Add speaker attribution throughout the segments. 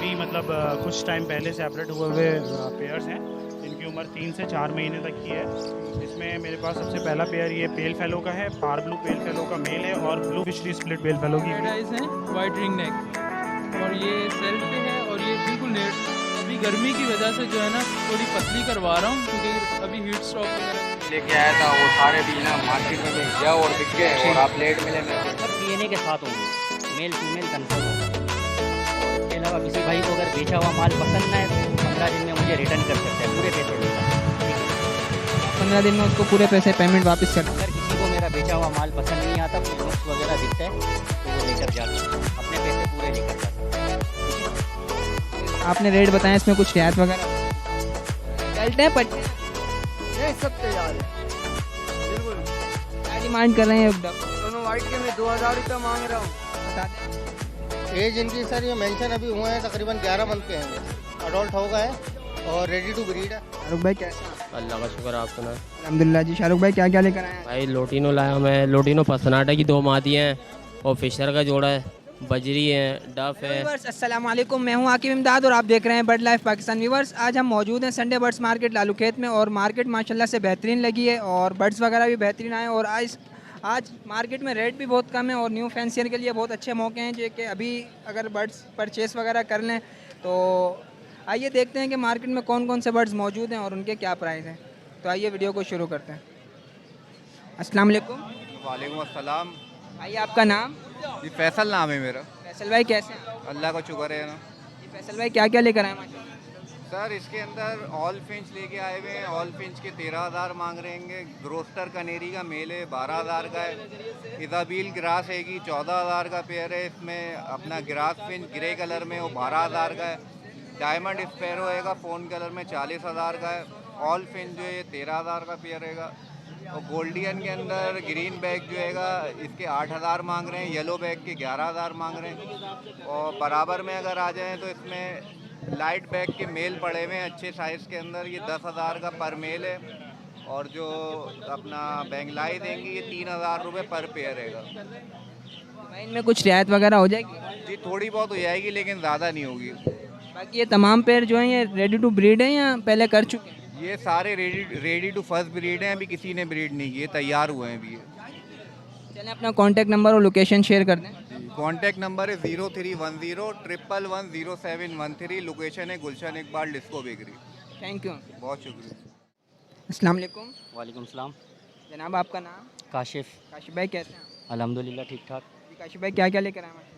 Speaker 1: अभी मतलब कुछ टाइम पहले सेपरेट हुए हुए पेयर्स हैं जिनकी उम्र 3 से 4 महीने तक की है। इसमें मेरे पास सबसे पहला पेयर ये पेल फेलो का है, पार ब्लू पेल फेलो का मेल है और ब्लू फिशरी स्प्लिट पेल फेलो की
Speaker 2: रेड आइज हैं, वाइट रिंग नेक, और ये सेल्फ पे है और ये बिल्कुल नेट। अभी गर्मी की वजह से जो है ना थोड़ी पतली करवा रहा हूँ क्योंकि अभी हीट स्ट्रोक वगैरह
Speaker 3: लेके आया था। वो सारे भी ना मार्केट में मिल गया और बिक गए और आप लेट मिले मेरे
Speaker 4: सब डीएनए के साथ होंगे, मेल फीमेल कंफर्म होगा। और इसके अलावा किसी भाई को अगर बेचा हुआ माल पसंद ना है तो 15 दिन में मुझे रिटर्न कर सकते हैं, पूरे पैसे लेगा। ठीक है,
Speaker 2: 15 दिन में उसको पूरे पैसे पेमेंट वापस कर।
Speaker 4: अगर किसी को मेरा बेचा हुआ माल पसंद नहीं आता, कुछ नुक्स वगैरह दिखता है तो वो लेकर जा सकते हैं, अपने पैसे पूरे लेकर जा सकते हैं।
Speaker 2: आपने रेट बताया, इसमें कुछ रियायत वगैरह बेल्ट है पट्टे
Speaker 3: ये सब तैयार है बिल्कुल।
Speaker 2: क्या डिमांड कर रहे हैं?
Speaker 3: दोनों वाइट के मैं 2000 रुपये मांग रहा हूँ।
Speaker 2: बता दें।
Speaker 5: एज इनकी सर ये मेंशन अभी हुए हैं, तकरीबन 11 मंथ के हैं, अडल्ट हो गए और रेडी टू ब्रीड है।
Speaker 2: शाहरुख भाई कैसे हैं?
Speaker 6: अल्लाह का शुक्र, आप सुना।
Speaker 2: अल्हम्दुलिल्लाह जी। शाहरुख भाई क्या क्या लेकर आए हैं?
Speaker 6: भाई लोटिनो लाया मैं, लोटिनो पसनाटा की 2 मादी हैं और फिशर का जोड़ा है, बजरी है, डफ है।
Speaker 2: व्यूअर्स अस्सलाम वालेकुम, मैं हूं आकिब इमदाद और आप देख रहे हैं बर्ड लाइफ पाकिस्तान। व्यूअर्स आज हम मौजूद हैं संडे बर्ड्स मार्केट लालू खेत में और मार्केट माशाल्लाह से बेहतरीन लगी है और बर्ड्स वगैरह भी बेहतरीन आए और आज मार्केट में रेट भी बहुत कम है और न्यू फैंसियर के लिए बहुत अच्छे मौके हैं जो कि अभी अगर बर्ड्स परचेस वगैरह कर लें तो आइए देखते हैं कि मार्केट में कौन कौन से बर्ड्स मौजूद हैं और उनके क्या प्राइस हैं। तो आइए वीडियो को शुरू करते हैं। अस्सलाम वालेकुम।
Speaker 3: वालेकुम अस्सलाम।
Speaker 2: आइए आपका नाम?
Speaker 3: ये फैसल नाम है मेरा।
Speaker 2: फैसल भाई कैसे हैं?
Speaker 3: अल्लाह का शुक्र है ना।
Speaker 2: जी फैसल भाई क्या क्या लेकर आए माशाल्लाह?
Speaker 3: सर इसके अंदर ऑल फिंच लेके आए हुए हैं। ऑल फिंच के 13,000 मांग रहे हैं। ग्रोस्टर कनेरी का मेल है 12,000 का है। इजाबील ग्रास हैगी 14,000 का पेयर है। इसमें अपना ग्रास फिंच ग्रे कलर में वो 12,000 का है। डायमंड स्पैरो हैगा फ़ोन कलर में 40,000 का है। ऑल फिंच जो है 13,000 का पेयर हैगा। और गोल्डियन के अंदर ग्रीन बैग जो हैगा इसके 8,000 मांग रहे हैं। येलो बैग के 11,000 मांग रहे हैं। और बराबर में अगर आ जाएँ तो इसमें लाइट बैग के मेल पड़े हुए हैं अच्छे साइज़ के अंदर, ये 10,000 का पर मेल है। और जो अपना बेंगलाई देंगी ये 3,000 रुपये पर पेयर रहेगा।
Speaker 2: भाई इनमें कुछ रियायत वगैरह हो जाएगी?
Speaker 3: जी थोड़ी बहुत हो जाएगी लेकिन ज़्यादा नहीं होगी।
Speaker 2: बाकी ये तमाम पेयर जो हैं ये रेडी टू ब्रीड हैं या पहले कर चुके हैं?
Speaker 3: ये सारे रेडी टू फर्स्ट ब्रीड हैं, अभी किसी ने ब्रीड नहीं किए, तैयार हुए हैं अभी ये।
Speaker 2: चलें अपना कॉन्टैक्ट नंबर और लोकेशन शेयर कर दें।
Speaker 3: कॉन्टैक्ट नंबर है 0310 1110713। लोकेशन है Gulshan Iqbal disco bakery.
Speaker 2: Thank you.
Speaker 3: बहुत शुक्रिया।
Speaker 2: अस्सलाम वालेकुम।
Speaker 4: वालेकुम सलाम।
Speaker 2: जनाब आपका नाम?
Speaker 4: काशिफ।
Speaker 2: काशिफ भाई कैसे हैं?
Speaker 4: अल्हम्दुलिल्लाह ठीक ठाक।
Speaker 2: जी काशिफ भाई क्या क्या लेकर आए माशाल्लाह?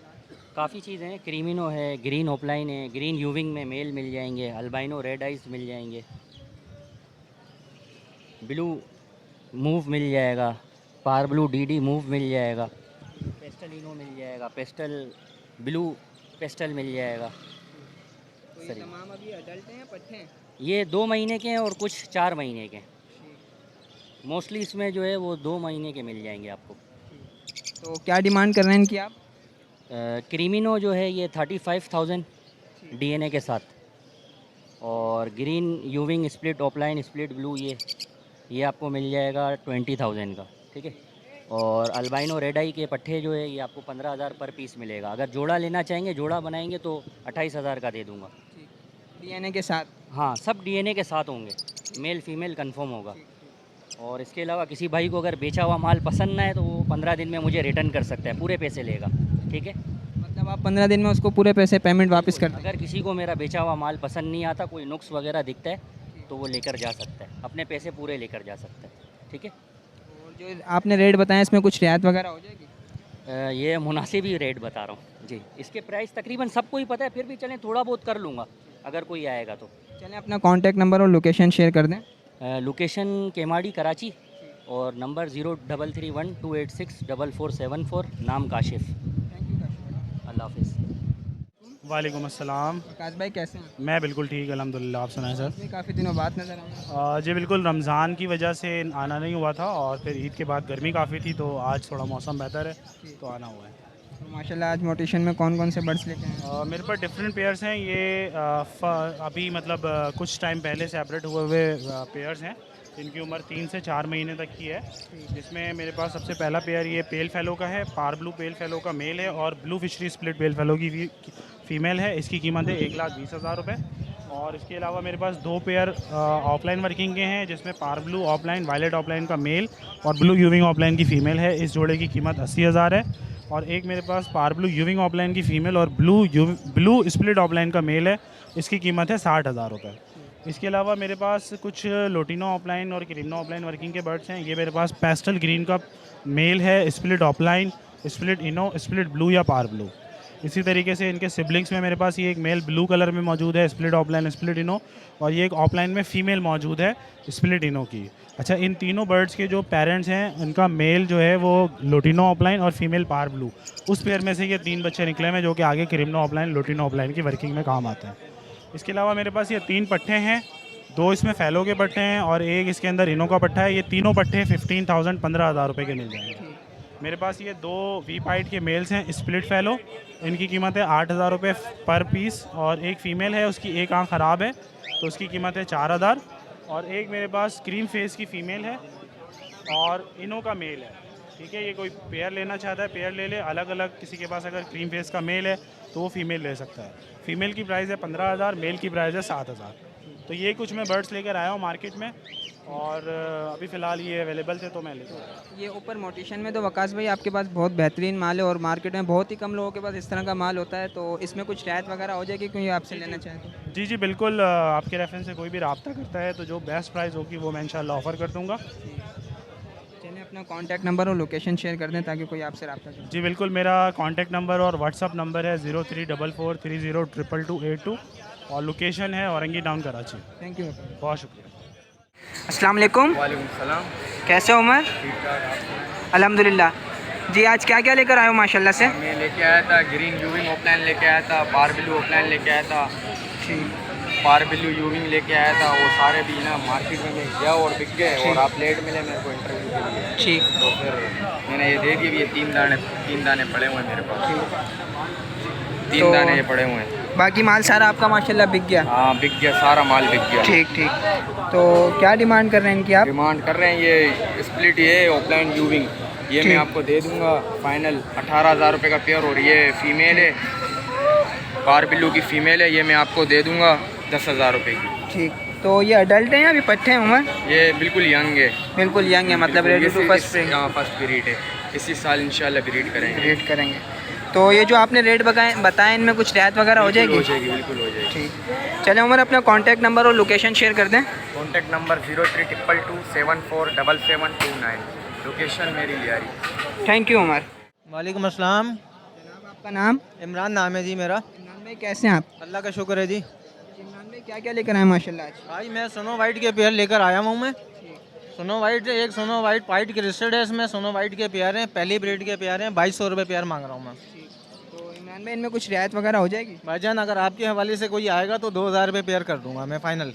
Speaker 4: काफ़ी चीज़ें हैं, क्रीमिनो है, ग्रीन ओपलाइन है, ग्रीन यूविंग में मेल मिल जाएंगे, अल्बाइनो रेड आइज मिल जाएंगे, ब्लू मूव मिल जाएगा, पार ब्लू डीडी मूव मिल जाएगा, पेस्टलिनो मिल जाएगा, पेस्टल ब्लू पेस्टल मिल जाएगा।
Speaker 2: तो ये
Speaker 4: सही।
Speaker 2: तमाम अभी अडल्ट हैं या पट्टे हैं?
Speaker 4: ये 2 महीने के हैं और कुछ 4 महीने के हैं। मोस्टली इसमें जो है वो 2 महीने के मिल जाएंगे आपको।
Speaker 2: तो क्या डिमांड कर रहे हैं इनकी आप?
Speaker 4: क्रीमिनो जो है ये 35,000 डीएनए के साथ, और green यूविंग split offline split blue ये आपको मिल जाएगा 20,000 का। ठीक है, और अल्बाइनो रेड आई के पट्टे जो है ये आपको 15,000 पर पीस मिलेगा। अगर जोड़ा लेना चाहेंगे, जोड़ा बनाएंगे तो 28,000 का दे दूंगा।
Speaker 2: डीएनए के साथ?
Speaker 4: हाँ, सब डीएनए के साथ होंगे, मेल फीमेल कंफर्म होगा। और इसके अलावा किसी भाई को अगर बेचा हुआ माल पसंद ना है तो वो 15 दिन में मुझे रिटर्न कर सकता है, पूरे पैसे लेगा। ठीक है,
Speaker 2: मतलब आप 15 दिन में उसको पूरे पैसे पेमेंट वापस कर दें?
Speaker 4: अगर किसी को मेरा बेचा हुआ माल पसंद नहीं आता, कोई नुक्स वगैरह दिखता है तो वो लेकर जा सकता है, अपने पैसे पूरे लेकर जा सकता है। ठीक है,
Speaker 2: और जो आपने रेट बताया इसमें कुछ रियायत वगैरह हो जाएगी?
Speaker 4: ये मुनासिब ही रेट बता रहा हूँ जी। इसके प्राइस तकरीबन सबको ही पता है, फिर भी चलें थोड़ा बहुत कर लूँगा अगर कोई आएगा तो।
Speaker 2: चलें अपना कॉन्टैक्ट नंबर और लोकेशन शेयर कर दें।
Speaker 4: लोकेशन केमाड़ी कराची और नंबर 0312864474। नाम काशिफ। अल्लाह हाफिज़।
Speaker 1: वालेकुम अस्सलाम।
Speaker 2: आकाश भाई कैसे हैं?
Speaker 1: मैं बिल्कुल ठीक अल्हम्दुलिल्लाह, आप सुनाएं सर?
Speaker 2: ये काफ़ी दिनों बाद नज़र आए।
Speaker 1: जी बिल्कुल, रमज़ान की वजह से आना नहीं हुआ था और फिर ईद के बाद गर्मी काफ़ी थी तो आज थोड़ा मौसम बेहतर है तो आना हुआ है।
Speaker 2: तो माशाल्लाह आज मोटिशन में कौन कौन से बर्ड्स लेके आए?
Speaker 1: मेरे पास डिफरेंट पेयर्स हैं। ये अभी मतलब कुछ टाइम पहले सेपरेट हुए हुए पेयर्स हैं जिनकी उम्र 3 से 4 महीने तक की है। जिसमें मेरे पास सबसे पहला पेयर ये पेल फेलो का है, पार ब्लू पेल फेलो का मेल है और ब्लू फिशरी स्प्लिट पेल फेलो की फ़ीमेल है, इसकी कीमत है 1,20,000 रुपये। और इसके अलावा मेरे पास 2 पेयर ऑफलाइन वर्किंग के हैं, जिसमें पार ब्लू ऑफलाइन वायलेट ऑफलाइन का मेल और ब्लू यूविंग ऑफलाइन की फ़ीमेल है। इस जोड़े की कीमत 80,000 है। और एक मेरे पास पार ब्लू यूविंग ऑफलाइन की फ़ीमेल और ब्लू स्प्लिट ऑफलाइन का मेल है, इसकी कीमत है 60,000 रुपये। इसके अलावा मेरे पास कुछ लोटिनो ऑफलाइन और क्रिमनो ऑफलाइन वर्किंग के बर्ड्स हैं। ये मेरे पास पेस्टल ग्रीन का मेल है, स्प्लिट ऑफलाइन, स्प्लिट इनो, स्प्लिट ब्लू या पार ब्लू। इसी तरीके से इनके सिबलिंग्स में मेरे पास ये एक मेल ब्लू कलर में मौजूद है, स्प्लिट ऑफलाइन स्प्लिट इनो, और ये एक ऑफलाइन में फ़ीमेल मौजूद है स्प्लिट इनो की। अच्छा, इन तीनों बर्ड्स के जो पेरेंट्स हैं उनका मेल जो है वो लोटिनो ऑफलाइन और फीमेल पार ब्लू, उस पेयर में से ये 3 बच्चे निकले हैं जो कि आगे क्रिमनो ऑफलाइन लोटिनो ऑफलाइन की वर्किंग में काम आते हैं। इसके अलावा मेरे पास ये 3 पट्टे हैं, 2 इसमें फैलो के पट्टे हैं और एक इसके अंदर इनो का पट्टा है। ये तीनों पट्टे 15,000 15,000 रुपये के मिल जाएंगे। मेरे पास ये 2 वी पाइट के मेल्स हैं स्प्लिट फैलो, इनकी कीमत है 8,000 रुपये पर पीस। और एक फ़ीमेल है, उसकी एक आँख ख़राब है तो उसकी कीमत है 4,000। और एक मेरे पास क्रीम फेस की फ़ीमेल है और इनो का मेल है। ठीक है, ये कोई पेयर लेना चाहता है पेयर ले ले, अलग अलग किसी के पास अगर क्रीम फेस का मेल है तो वो फ़ीमेल ले सकता है। फ़ीमेल की प्राइस है 15,000, मेल की प्राइस है 7,000। तो ये कुछ मैं बर्ड्स लेकर आया हूँ मार्केट में और अभी फ़िलहाल ये अवेलेबल थे तो मैं लेकर आया।
Speaker 2: ये ऊपर मोटिशन में तो वकास भाई आपके पास बहुत बेहतरीन माल है और मार्केट में बहुत ही कम लोगों के पास इस तरह का माल होता है, तो इसमें कुछ रियायत वगैरह हो जाएगी कोई आपसे लेना चाहे तो?
Speaker 1: जी जी बिल्कुल, आपके रेफरेंस से कोई भी रब्ता करता है तो जो बेस्ट प्राइस होगी वो मैं इंशाल्लाह ऑफ़र कर दूँगा।
Speaker 2: चलिए, अपना कॉन्टैक्ट नंबर और लोकेशन शेयर कर दें ताकि कोई आपसे रब्ता करे।
Speaker 1: जी बिल्कुल, मेरा कॉन्टैक्ट नंबर और व्हाट्सअप नंबर है 0344302222 और लोकेशन है Orangi town Karachi.
Speaker 2: Thank you.
Speaker 1: बहुत शुक्रिया।
Speaker 2: अस्सलाम वालेकुम।
Speaker 3: वालेकुम सलाम।
Speaker 2: कैसे हो उमर? अल्हम्दुलिल्लाह। जी, आज क्या क्या लेकर आए हो माशाल्लाह से?
Speaker 3: मैं लेके आया था ग्रीन यूविंग ऑफलाइन लेके आया था, पार ब्लू ऑफलाइन लेके आया था, पार ब्लू यूविंग लेके आया था। वो सारे भी ना मार्केट में मैं गया और बिक गए और आप लेट मिले मेरे को इंटरव्यू के लिए।
Speaker 2: ठीक।
Speaker 3: तो फिर मैंने ये दे दिए। ये 3 दाने पड़े हुए हैं मेरे पास, 3 दाने ये पड़े हुए हैं।
Speaker 2: बाकी माल सारा आपका माशाल्लाह बिक गया?
Speaker 3: हाँ बिक गया, सारा माल बिक गया।
Speaker 2: ठीक ठीक। तो क्या डिमांड कर रहे हैं इनकी आप?
Speaker 3: डिमांड कर रहे हैं ये स्प्लिट, ये ऑफलाइन यूविंग, ये मैं आपको दे दूंगा फाइनल 18,000 रुपये का पेयर। और ये फीमेल है, पार बिल्लू की फ़ीमेल है, ये मैं आपको दे दूंगा 10,000 रुपये की।
Speaker 2: ठीक। तो ये अडल्ट हैं या अभी पट्टे हैं उमर?
Speaker 3: ये बिल्कुल यंग है।
Speaker 2: बिल्कुल यंग है, मतलब रेडी टू फर्स्ट स्प्रिंग।
Speaker 3: हाँ फर्स्ट ब्रीड है, इसी साल इंशाल्लाह ब्रीड करेंगे।
Speaker 2: रेट करेंगे। तो ये जो आपने रेट बताए इनमें कुछ रियायत वगैरह हो जाएगी?
Speaker 3: हो जाएगी, बिल्कुल हो जाएगी।
Speaker 2: ठीक। चले उमर, अपना कॉन्टैक्ट नंबर और लोकेशन शेयर कर दें।
Speaker 3: कॉन्टैक्ट नंबर 0322747729, लोकेशन मेरी लियारी।
Speaker 2: Thank you Umar.
Speaker 5: वालेकुम अस्सलाम।
Speaker 2: जनाब, आपका नाम?
Speaker 5: इमरान नाम है जी मेरा।
Speaker 2: इमरान भाई, कैसे हैं आप?
Speaker 5: अल्लाह का शुक्र है जी।
Speaker 2: इमरान भाई, क्या क्या लेकर आए माशाल्लाह आज?
Speaker 5: भाई मैं सोनो वाइट के पेयर लेकर आया हूँ। मैं सोनो वाइट, एक सोनो वाइट पाइट क्रिस्टेड है, इसमें सोनो वाइट के पेयर हैं, पहली ब्रीड के पेयर हैं। 2200 रुपये पेयर मांग रहा हूँ मैं।
Speaker 2: तो इमरान भाई, इनमें कुछ रियायत वगैरह हो जाएगी?
Speaker 5: भाईजान अगर आपके हवाले से कोई आएगा तो 2,000 रुपये पेयर कर दूंगा मैं फाइनल।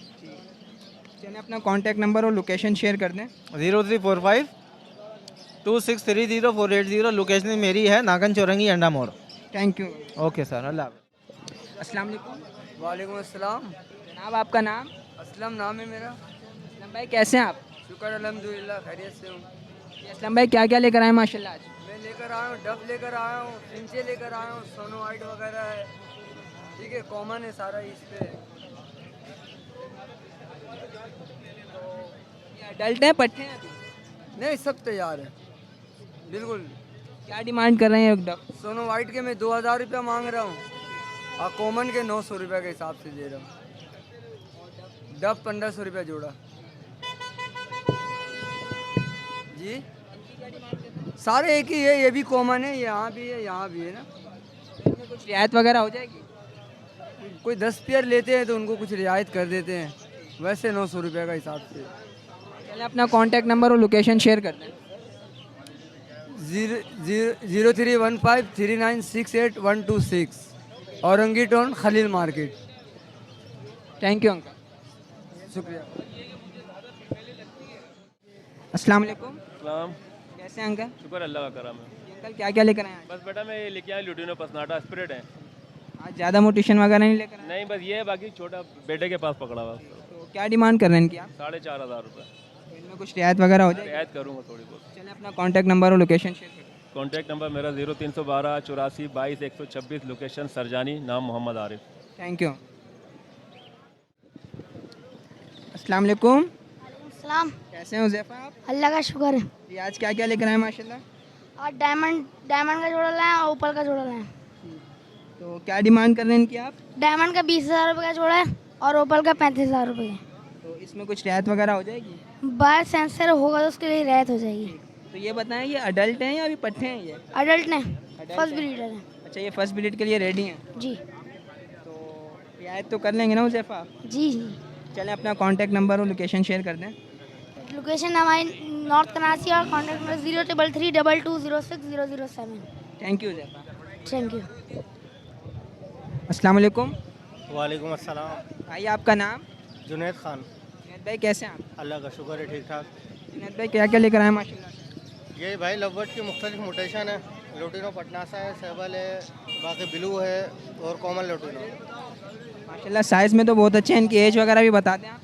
Speaker 2: चलिए, अपना कॉन्टैक्ट नंबर और लोकेशन शेयर कर दें।
Speaker 5: 034526304880, लोकेशन मेरी है नागन चौरंगी अंडा मोड़।
Speaker 2: Thank you.
Speaker 5: ओके सर, अल्लाह हाफ़िज़।
Speaker 2: अस्सलाम वालेकुम।
Speaker 7: वालेकुम अस्सलाम।
Speaker 2: जनाब, आपका नाम?
Speaker 7: असलम नाम है मेरा।
Speaker 2: असलम भाई, कैसे हैं आप?
Speaker 7: शुक्र अल्हम्दुलिल्लाह, खैरियत से हूँ।
Speaker 2: असलम भाई, क्या क्या लेकर आए माशाल्लाह आज?
Speaker 7: मैं लेकर आया हूँ डब लेकर आया हूँ, फिंचे लेकर आया हूँ, सोनो वाइट वगैरह है। ठीक है, कॉमन है सारा इस पे।
Speaker 2: ये अडल्ट हैं, पट्टे हैं अभी?
Speaker 7: नहीं, सब तैयार है बिल्कुल।
Speaker 2: क्या डिमांड कर रहे हैं एक डब?
Speaker 7: सोनो वाइट के मैं 2,000 रुपया मांग रहा हूँ और कॉमन के 900 रुपये के हिसाब से दे रहा हूँ। डब 1,500 रुपया जोड़ा जी। सारे एक ही है, ये भी कॉमन है, यहाँ भी है, यहाँ भी है ना।
Speaker 2: इसमें कुछ रियायत वगैरह हो जाएगी?
Speaker 7: कोई 10 पेयर लेते हैं तो उनको कुछ रियायत कर देते हैं, वैसे 900 रुपये का हिसाब से।
Speaker 2: चलिए, अपना कॉन्टैक्ट नंबर और लोकेशन शेयर कर दें।
Speaker 7: 03153968 Orangi town Khalil market.
Speaker 2: Thank you uncle.
Speaker 7: शुक्रिया।
Speaker 2: अस्सलाम वालेकुम।
Speaker 8: सलाम।
Speaker 2: कैसे हैं अंकल?
Speaker 8: शुक्र अल्लाह का करम है।
Speaker 2: अंकल, क्या क्या लेकर आए हैं?
Speaker 8: बस बेटा मैं ये लेके आया लुटिनो पसनाटा स्प्रिट है।
Speaker 2: आज ज़्यादा मोटिशन वगैरह नहीं लेकर आए?
Speaker 8: नहीं बस ये है, बाकी छोटा बेटे के पास पकड़ा हुआ।
Speaker 2: तो क्या डिमांड कर रहे हैं इनकी आप?
Speaker 8: 4,500 रुपये।
Speaker 2: इनमें कुछ रियायत वगैरह हो जाएगी?
Speaker 8: रियायत करूँगा थोड़ी बहुत।
Speaker 2: चलिए, अपना कॉन्टैक्ट नंबर और लोकेशन शेयर कर दें।
Speaker 8: कॉन्टैक्ट नंबर मेरा 0312 84 22 126, लोकेशन सरजानी, नाम मोहम्मद आरिफ।
Speaker 2: Thank you. अस्सलाम वालेकुम।
Speaker 9: सलाम।
Speaker 2: कैसे हैं हुज़ैफ़ा आप?
Speaker 9: अल्लाह का शुक्र है।
Speaker 2: जी आज क्या क्या लेकर आए माशाल्लाह?
Speaker 9: और डायमंड का जोड़ा लाए और ओपल का जोड़ा लाए।
Speaker 2: तो क्या डिमांड कर रहे हैं इनकी आप?
Speaker 9: डायमंड का 20,000 रुपये का जोड़ा है और ओपल का 35,000 रुपये का।
Speaker 2: तो इसमें कुछ रियायत वगैरह हो जाएगी?
Speaker 9: बार सेंसर होगा तो उसके लिए रियायत हो जाएगी।
Speaker 2: तो ये बताएं ये अडल्ट हैं या अभी पट्ठे हैं ये?
Speaker 9: अडल्ट ने
Speaker 2: Adult
Speaker 9: फर्स्ट
Speaker 2: है।
Speaker 9: ब्रीडर है।
Speaker 2: अच्छा ये फर्स्ट ब्रीड के लिए रेडी हैं?
Speaker 9: जी
Speaker 2: तो रियायत तो कर लेंगे ना हुज़ैफ़ा?
Speaker 9: जी जी।
Speaker 2: चलें अपना कॉन्टैक्ट नंबर और लोकेशन शेयर कर दें।
Speaker 9: लोकेशन हमारी नॉर्थ कराची और contact number 0332206007।
Speaker 2: Thank you Huzaifa.
Speaker 9: Thank you.
Speaker 2: अस्सलाम वालेकुम।
Speaker 5: वालेकुम अस्सलाम।
Speaker 2: भाई आपका नाम?
Speaker 5: जुनैद खान।
Speaker 2: जुनैद भाई कैसे हैं आप?
Speaker 5: अल्लाह का शुक्र है, ठीक ठाक।
Speaker 2: जुनैद भाई क्या क्या लेकर आए माशाल्लाह?
Speaker 5: ये भाई लवबर्ड की मुख्तलिफ मोटेशन है। लोटिनो पटनासा है, सेबल है, बाकी ब्लू है और कॉमन लोटिनो।
Speaker 2: माशाल्लाह साइज़ में तो बहुत अच्छे हैं। इनकी एज वगैरह भी बता दें आप।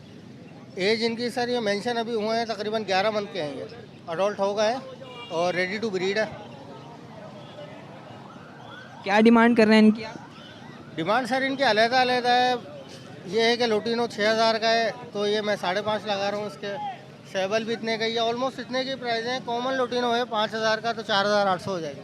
Speaker 5: एज इनकी सर ये मेंशन अभी हुए हैं, तकरीबन 11 मंथ के हैं। ये अडल्ट हो गए और रेडी टू ब्रीड है।
Speaker 2: क्या डिमांड कर रहे हैं इनकी आप?
Speaker 5: डिमांड सर इनकी अलग-अलग है। ये है कि लोटिनो 6,000 का है, तो ये मैं 5.5 लगा रहा हूँ इसके। सेबल भी इतने का ही है, ऑलमोस्ट इतने की प्राइस है। कॉमन लोटिनो है 5,000 का, तो 4,800 हो जाएगी।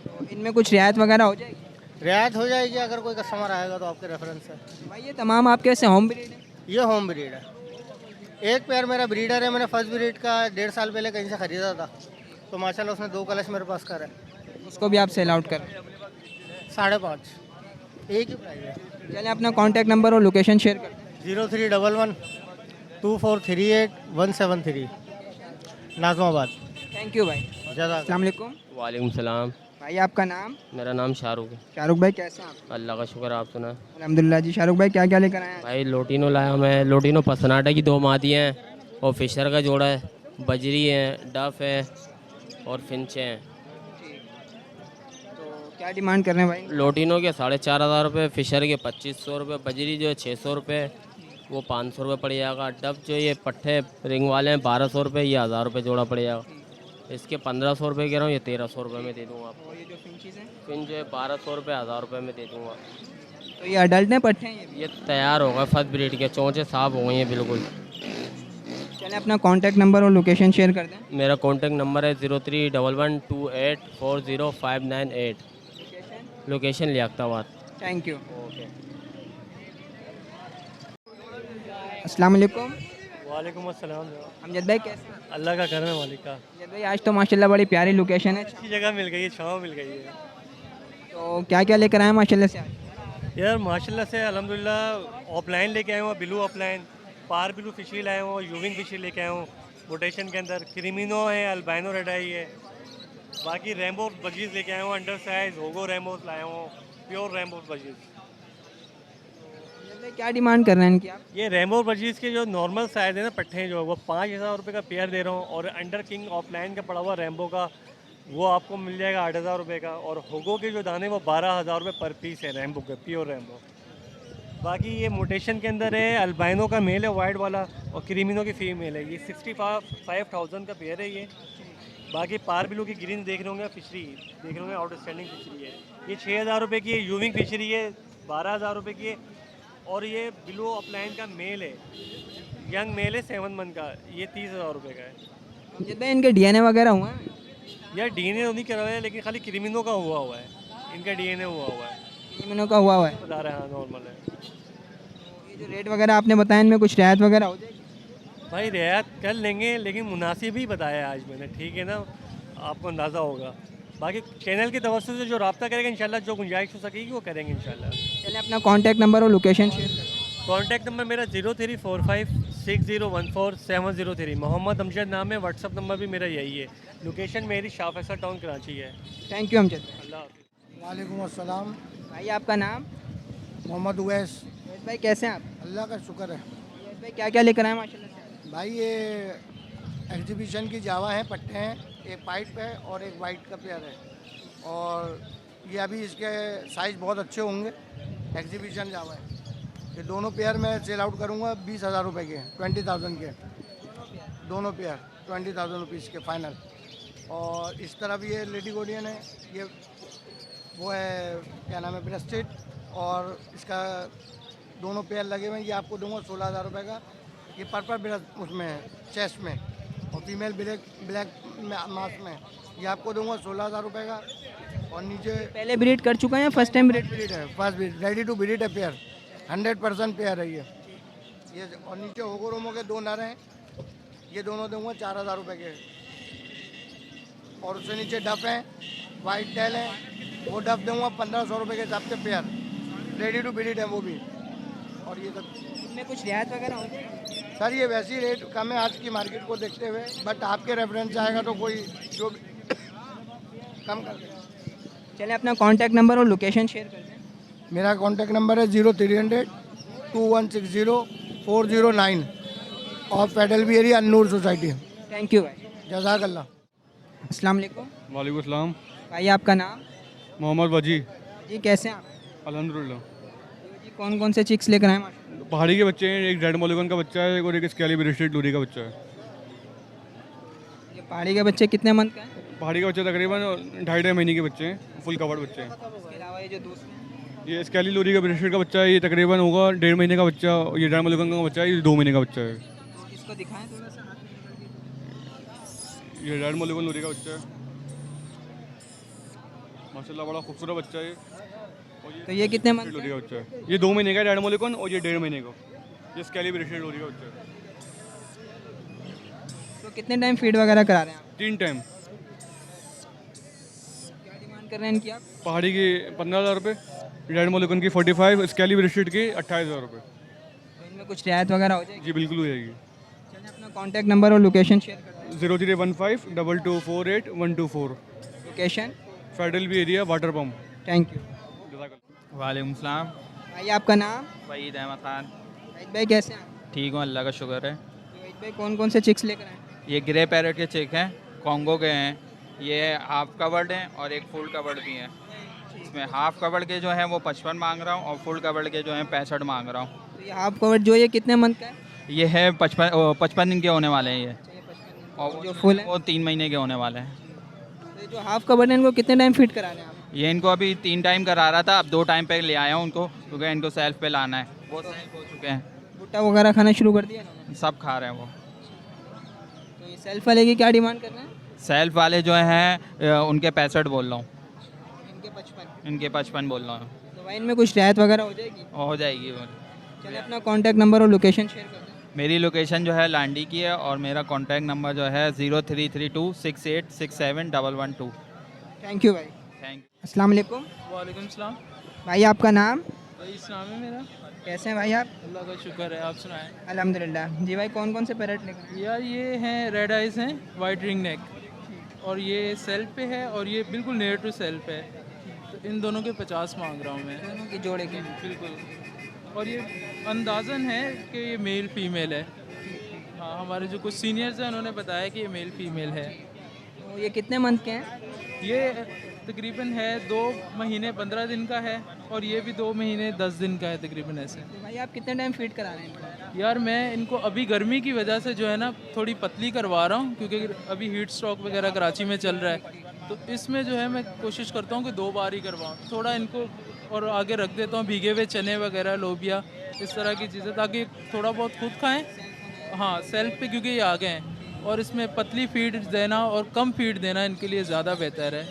Speaker 2: तो इनमें कुछ रियायत वगैरह हो जाएगी?
Speaker 5: रियायत हो जाएगी अगर कोई कस्टमर आएगा तो आपके रेफरेंस से।
Speaker 2: भाई ये तमाम आपके ऐसे होम ब्रीड हैं?
Speaker 5: ये होम ब्रीड है। एक पेयर मेरा ब्रीडर है, मैंने फर्स्ट ब्रीड का 1.5 साल पहले कहीं से ख़रीदा था, तो माशाल्लाह उसने 2 कलश मेरे पास कर है।
Speaker 2: उसको भी आप सेल आउट कर।
Speaker 5: 5.5 एक ही प्राइस है।
Speaker 2: चलें अपना कॉन्टैक्ट नंबर और लोकेशन शेयर कर दें।
Speaker 5: 0311 2438 173 नाज़माबाद।
Speaker 2: थैंक यू भाई।
Speaker 5: ज़्यादा
Speaker 2: अस्सलाम वालेकुम।
Speaker 6: वालेकुम सलाम।
Speaker 2: भाई आपका नाम?
Speaker 6: मेरा नाम शाहरुख है।
Speaker 2: शाहरुख भाई कैसे हैं आप?
Speaker 6: अल्लाह का शुक्र, आप सुना?
Speaker 2: अल्हम्दुलिल्लाह जी। शाहरुख भाई क्या क्या लेकर आए हैं?
Speaker 6: भाई लोटिनो लाया मैं। लोटिनो पसनाटा की 2 मादियाँ हैं और फिशर का जोड़ा है। बजरी है, डफ है और फिंचे हैं।
Speaker 2: तो क्या डिमांड कर रहे हैं भाई?
Speaker 6: लोटिनो के 4,500 रुपये, फिशर के 2,500 रुपये, बजरी जो है 600 रुपये, वो 500 रुपये पड़ जाएगा। डफ जो ये पट्टे रिंग वाले हैं 1,200 रुपये, ये 1,000 रुपये जोड़ा पड़ जाएगा। इसके 1,500 रुपये कह रहा हूँ, ये 1,300 रुपये में दे दूँगा आपको।
Speaker 2: और ये जो फिंचीज़ हैं?
Speaker 6: फिन जो है 1,200 रुपये, 1,000 रुपये में दे दूँगा।
Speaker 2: तो ये अडल्ट हैं पट्टे हैं ये भी?
Speaker 6: ये तैयार होगा फर्स्ट ब्रीड के, चोंचे साफ हो गई हैं बिल्कुल।
Speaker 2: चलें अपना कॉन्टैक्ट नंबर और लोकेशन शेयर कर दें।
Speaker 6: मेरा कॉन्टैक्ट नंबर है 031128400598। Location Liaquatabad.
Speaker 2: Thank you.
Speaker 6: Okay.
Speaker 2: अस्सलाम वालेकुम।
Speaker 8: वालेकुम अस्सलाम।
Speaker 2: अमजद भाई कैसे हैं?
Speaker 8: अल्लाह का करम है, मालिक का।
Speaker 2: अमजद भाई आज तो माशाल्लाह बड़ी प्यारी लोकेशन है।
Speaker 8: अच्छी जगह मिल गई है, छाँव मिल गई है।
Speaker 2: तो क्या क्या लेकर आए हैं माशाल्लाह से आज?
Speaker 8: यार माशाल्लाह से अल्हम्दुलिल्लाह ऑफलाइन लेके आए हूँ, ब्लू ऑफलाइन, पार ब्लू फिशरी लाए हूँ, यूविंग फिशरी लेके आए हूँ मोटेशन के अंदर। क्रीमिनो है, अल्बाइनो रेड आई है, बाकी रेम्बो बजीज लेके आए हूँ, अंडर साइज होगो रेम्बोस लाए हूँ, प्योर रेम्बो बजीज।
Speaker 2: अमजद भाई क्या डिमांड कर रहे हैं इनकी आप?
Speaker 8: ये रेम्बो बजीज के जो नॉर्मल साइज़ है ना पट्टे जो, वो 5,000 रुपये का पेयर दे रहा हूँ। और अंडर किंग ऑफलाइन का पड़ा हुआ रेम्बो का वो आपको मिल जाएगा 8,000 रुपये का। और होगो के जो दाने वो 12,000 रुपये पर पीस है रेम्बो के, प्योर रेम्बो। बाकी ये मोटेशन के अंदर है, अल्बाइनो का मेल है वाइट वाला और क्रीमिनो की फीमेल है। ये 65,000 का पेयर है ये। बाकी पार ब्लू की ग्रीन देख रहे होंगे, फिशरी देख रहे होंगे, आउटस्टैंडिंग फिशरी है। ये 6,000 रुपये की है, यूविंग फिशरी है 12,000 रुपये की है। और ये ब्लू अपलाइन का मेल है, यंग मेल है 7 मंथ का, ये 30,000 रुपये का है।
Speaker 2: अमजद भाई इनके डीएनए वगैरह हुआ है?
Speaker 8: यार डीएनए तो नहीं करवाया है, लेकिन खाली क्रीमिनो का हुआ है, इनका डीएनए हुआ है।
Speaker 2: क्रीमिनो का हुआ है?
Speaker 8: बता रहे हैं, हाँ नॉर्मल है।
Speaker 2: ये जो रेट वगैरह आपने बताया इनमें कुछ रियायत वगैरह हो जाएगी?
Speaker 8: भाई रियायत कर लेंगे, लेकिन मुनासिब ही बताया आज मैंने, ठीक है ना, आपको अंदाज़ा होगा। बाकी चैनल की तवज्जो से जो रब्ता करेगा इंशाल्लाह, जो गुंजाइश हो सकेगी वो करेंगे इंशाल्लाह।
Speaker 2: चलिए अपना कॉन्टैक्ट नंबर और लोकेशन शेयर करें।
Speaker 8: कॉन्टैक्ट नंबर मेरा 03456014 मोहम्मद अमजद नाम है। व्हाट्सअप नंबर भी मेरा यही है। लोकेशन मेरी शाह फैसल टाउन कराची है।
Speaker 2: थैंक यू अमजद भाई।
Speaker 8: अल्लाह हाफिज़।
Speaker 5: वालेकुम अस्सलाम।
Speaker 2: भाई आपका नाम?
Speaker 5: मोहम्मद उवैस।
Speaker 2: उवैस भाई कैसे हैं आप?
Speaker 5: अल्लाह का शुक्र है।
Speaker 2: उवैस भाई क्या क्या लेकर आए माशाल्लाह से?
Speaker 5: भाई ये एग्जीबिशन की जावा है, पट्टे हैं, एक वाइट पे और एक वाइट का पेयर है। और ये अभी इसके साइज़ बहुत अच्छे होंगे, एग्जीबिशन जावा है। ये दोनों पेयर मैं सेल आउट करूँगा 20,000 रुपये के, 20,000 के दोनों पेयर, 20,000 रुपीज़ के फाइनल। और इस तरफ ये लेडी गोल्डियन है, ये वो है क्या नाम है ब्रेस्टेड, और इसका दोनों पेयर लगे हुए हैं। ये आपको दूंगा 16,000 रुपये का। ये पर्पल उसमें है चेस्ट में, और फीमेल ब्लैक मास्क में, ये आपको दूंगा 16,000 रुपये का। और नीचे
Speaker 2: पहले ब्रीड कर चुका है या फर्स्ट टाइम ब्रीड?
Speaker 5: ब्रीड है, first breed, ready to breed है पेयर, 100% पेयर है ये। और नीचे होगोरोमो के 2 नर हैं, ये दोनों दूंगा 4,000 रुपये के। और उससे नीचे डफ हैं, वाइट टेल हैं, वो डफ दूंगा 1,500 रुपये के हिसाब से पेयर, रेडी टू ब्रीड है वो भी। और ये सब
Speaker 2: इसमें कुछ रियायत वगैरह हो जाएगी?
Speaker 5: सर ये वैसी रेट कम है आज की मार्केट को देखते हुए, बट आपके रेफरेंस से आएगा तो कोई जो भी कम कर देगा।
Speaker 2: चलिए अपना कॉन्टैक्ट नंबर और लोकेशन शेयर कर दें।
Speaker 5: मेरा कॉन्टैक्ट नंबर है 0300 2160 409 और फेडरल भी area Annur society.
Speaker 2: Thank you भाई।
Speaker 5: जज़ाकल्लाह।
Speaker 2: अस्सलाम वालेकुम।
Speaker 10: वालेकुम अस्सलाम।
Speaker 2: भाई आपका नाम?
Speaker 10: मोहम्मद वजी।
Speaker 2: जी कैसे हैं आप?
Speaker 10: अल्हम्दुलिल्लाह।
Speaker 2: जी कौन कौन से चिक्स लेकर आए माशाल्लाह?
Speaker 10: पहाड़ी के बच्चे हैं, एक रेड मोलिगन का बच्चा है और एक स्केली ब्रेस्टेड लूरी का बच्चा है।
Speaker 2: ये पहाड़ी के बच्चे कितने मंथ का है?
Speaker 10: पहाड़ी का बच्चा तकरीबन 2.5 महीने के बच्चे हैं, फुल कवर्ड बच्चे हैं।
Speaker 2: इसके अलावा ये जो दूसरे हैं,
Speaker 10: ये स्केली लूरी का ब्रेस्टेड का बच्चा है, ये तकरीबन होगा 1.5 महीने का बच्चा। ये रेड मोलिगन का बच्चा है, ये 2 महीने का बच्चा है।
Speaker 2: तो इसको दिखाएं थोड़ा सा हाथ में करके।
Speaker 10: ये रेड मोलिगन लूरी का बच्चा है, माशाल्लाह बड़ा खूबसूरत बच्चा है। और
Speaker 2: तो ये कितने मंथ
Speaker 10: लूरी का बच्चा है, ये 2 महीने का रेड मोलिगन, और ये 1.5 महीने का ये स्केली ब्रेस्टेड लूरी का बच्चा है।
Speaker 2: तो कितने टाइम फीड वगैरह करा रहे हैं आप?
Speaker 10: 3 टाइम।
Speaker 2: क्या डिमांड कर रहे हैं इनकी आप?
Speaker 10: पहाड़ी की 15,000 रुपये, रेड मोलिगन की 45, स्केली ब्रेस्टेड की 28,000 रुपये।
Speaker 2: तो इनमें कुछ रियायत वगैरह हो जाएगी?
Speaker 10: जी बिल्कुल हो जाएगी।
Speaker 2: चलिए अपना कॉन्टैक्ट नंबर और लोकेशन शेयर कर दें।
Speaker 10: 0315 2248 124,
Speaker 2: लोकेशन?
Speaker 10: फेडरल भी area, water pump.
Speaker 2: Thank you.
Speaker 11: वालेकुम सलाम।
Speaker 2: भाई आपका नाम?
Speaker 11: वहीद अहमद ख़ान।
Speaker 2: वहीद भाई कैसे हैं आप?
Speaker 11: ठीक हूँ, अल्लाह का शुक्र है।
Speaker 2: तो वहीद भाई कौन कौन से चिक्स लेकर आए?
Speaker 11: ये ग्रे पैरेट के चिक हैं, कॉन्गो के हैं, ये हाफ कवर्ड हैं और एक फुल कवर्ड भी हैं। इसमें हाफ कवर्ड के जो हैं वो 55 मांग रहा हूँ और फुल कवर्ड के जो हैं 65 मांग रहा हूँ।
Speaker 2: तो ये हाफ कवर जो ये कितने मंथ का है?
Speaker 11: ये है 55 दिन के होने वाले हैं ये,
Speaker 2: चाहिए 55 दिन।
Speaker 11: और
Speaker 2: जो फुल है?
Speaker 11: वो 3 महीने के होने वाले हैं।
Speaker 2: तो ये जो हाफ कवर है इनको कितने टाइम फीड करा रहे हैं आप?
Speaker 11: ये इनको अभी 3 टाइम करा रहा था, अब 2 टाइम पे ले आया हूँ उनको, क्योंकि इनको सेल्फ पे लाना है। वो सेल्फ हो चुके हैं,
Speaker 2: भुट्टा वगैरह खाना शुरू कर दिया इन्होंने?
Speaker 11: सब खा रहे हैं वो।
Speaker 2: तो ये सेल्फ वाले की क्या डिमांड कर रहे हैं?
Speaker 11: सेल्फ वाले जो हैं उनके 65 बोल रहा हूँ,
Speaker 2: इनके 55।
Speaker 11: इनके 55 बोल रहा हूँ।
Speaker 2: तो भाई इनमें कुछ रियायत वगैरह हो जाएगी?
Speaker 11: हो जाएगी वो।
Speaker 2: चलिए अपना कॉन्टैक्ट नंबर और लोकेशन शेयर कर दें।
Speaker 11: मेरी लोकेशन जो है लांडी की है और मेरा कॉन्टैक्ट नंबर जो है 0332 6867 112।
Speaker 2: थैंक यू भाई।
Speaker 11: Thank you.
Speaker 2: अस्सलाम वालेकुम।
Speaker 12: वालेकुम सलाम।
Speaker 2: भाई आपका नाम?
Speaker 12: रईस नाम है मेरा।
Speaker 2: कैसे हैं भाई आप?
Speaker 12: अल्लाह का शुक्र है, आप सुनाएं।
Speaker 2: अल्हम्दुलिल्लाह। जी भाई कौन कौन से पैरेट लेकर आए?
Speaker 12: यार ये हैं रेड आइज़ हैं, वाइट रिंग नेक, और ये सेल्फ पे है और ये बिल्कुल नियर टू सेल्फ है। तो इन दोनों के 50 मांग रहा हूँ मैं,
Speaker 2: दोनों की जोड़े के?
Speaker 12: बिल्कुल। और ये अंदाज़न है कि ये मेल फीमेल है। हाँ, हमारे जो कुछ सीनियर्स हैं उन्होंने बताया कि ये मेल फीमेल है।
Speaker 2: तो ये कितने मंथ के हैं?
Speaker 12: ये तकरीबन है 2 महीने 15 दिन का है और ये भी 2 महीने 10 दिन का है तकरीबन ऐसे।
Speaker 2: तो भाई आप कितने टाइम फीड करा रहे हैं इनको?
Speaker 12: यार मैं इनको अभी गर्मी की वजह से जो है ना थोड़ी पतली करवा रहा हूँ, क्योंकि अभी हीट स्ट्रोक वगैरह कराची में चल रहा है, तो इसमें जो है मैं कोशिश करता हूँ कि 2 बार ही करवाऊँ थोड़ा इनको, और आगे रख देता हूँ भीगे हुए चने वगैरह, लोबिया, इस तरह की चीज़ें, ताकि थोड़ा बहुत खुद खाएँ। हाँ, सेल्फ पे क्योंकि ये आ गए हैं, और इसमें पतली फीड देना और कम फीड देना इनके लिए ज़्यादा बेहतर है,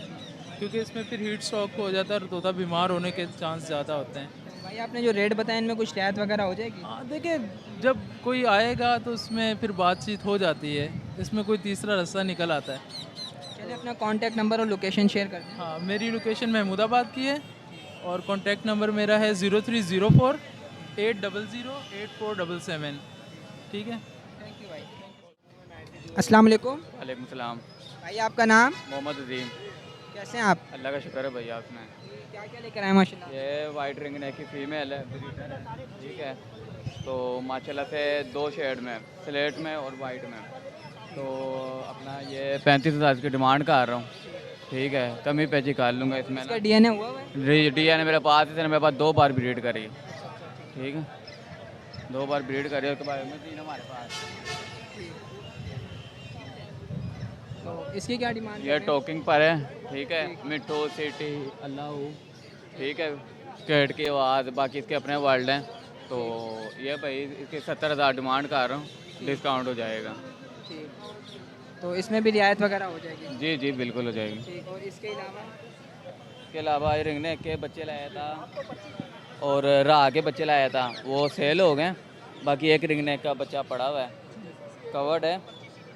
Speaker 12: क्योंकि इसमें फिर हीट स्ट्रोक हो जाता है और तोता बीमार होने के चांस ज़्यादा होते हैं।
Speaker 2: भाई आपने जो रेट बताया इनमें कुछ रियायत वगैरह हो जाएगी?
Speaker 12: हाँ देखिए, जब कोई आएगा तो उसमें फिर बातचीत हो जाती है, इसमें कोई तीसरा रास्ता निकल आता है।
Speaker 2: चलिए अपना कॉन्टैक्ट नंबर और लोकेशन शेयर कर दें।
Speaker 12: हाँ, मेरी लोकेशन महमूदाबाद की है और कॉन्टैक्ट नंबर मेरा है 0304 800 8477। ठीक है,
Speaker 2: थैंक यू भाई। अस्सलाम वालेकुम।
Speaker 11: वालेकुम सलाम।
Speaker 2: भाई आपका नाम?
Speaker 11: मोहम्मद अजीम।
Speaker 2: कैसे हैं आप?
Speaker 11: अल्लाह का शुक्र है भैया। आपने
Speaker 2: क्या क्या लेकर आए माशाल्लाह?
Speaker 11: ये वाइट रिंग नेक की फ़ीमेल है, ब्रीडर है, ठीक है। तो माशाल्लाह से 2 शेड में, स्लेट में और वाइट में। तो अपना ये 35,000 की डिमांड कर रहा हूँ, ठीक है। कमी पेची कर लूँगा इसमें
Speaker 2: इसका
Speaker 11: ना।
Speaker 2: डीएनए हुआ हुआ है?
Speaker 11: डीएनए मेरे पास है, मेरे पास 2 बार ब्रीड करी है, ठीक है। 2 बार ब्रीड करी, उसके बाद में 3 हमारे पास।
Speaker 2: तो इसकी क्या डिमांड
Speaker 11: ये टॉकिंग पर है, ठीक है, मिठो सिटी अल्लाह, ठीक है, कैट की आवाज़, बाकी इसके अपने वर्ल्ड हैं। तो ये भाई इसके 70,000 डिमांड कर रहा हूँ, डिस्काउंट हो जाएगा।
Speaker 2: ठीक, तो इसमें भी रियायत वगैरह हो जाएगी?
Speaker 11: जी जी बिल्कुल हो जाएगी।
Speaker 2: ठीक, और इसके अलावा?
Speaker 11: इसके अलावा रिंग नेक के बच्चे लाया था और राह के बच्चे लाया था, वो सेल हो गए। बाकी एक रिंग नेक का बच्चा पड़ा हुआ है, कवर्ड है,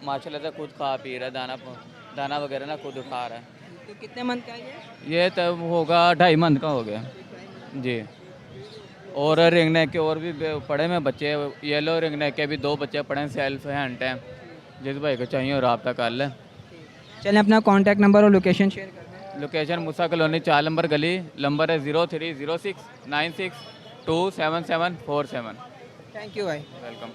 Speaker 11: माशाल्लाह से खुद खा पी रहा है, दाना वगैरह ना खुद खा रहा है।
Speaker 2: तो कितने मंथ का है
Speaker 11: ये तब होगा 2.5 मंथ का हो गया जी। और रिंग नेक के और भी पड़े में बच्चे, येलो रिंग नेक के भी 2 बच्चे पड़े हैं, सेल्फ हैंड हैं, जिस भाई को चाहिए हो रब्ता कर ले।
Speaker 2: चलें, अपना कॉन्टैक्ट नंबर और लोकेशन शेयर कर दें।
Speaker 11: लोकेशन मूसा कॉलोनी 4 नंबर गली, नंबर है 030696277747।
Speaker 2: थैंक यू भाई।
Speaker 11: वेलकम।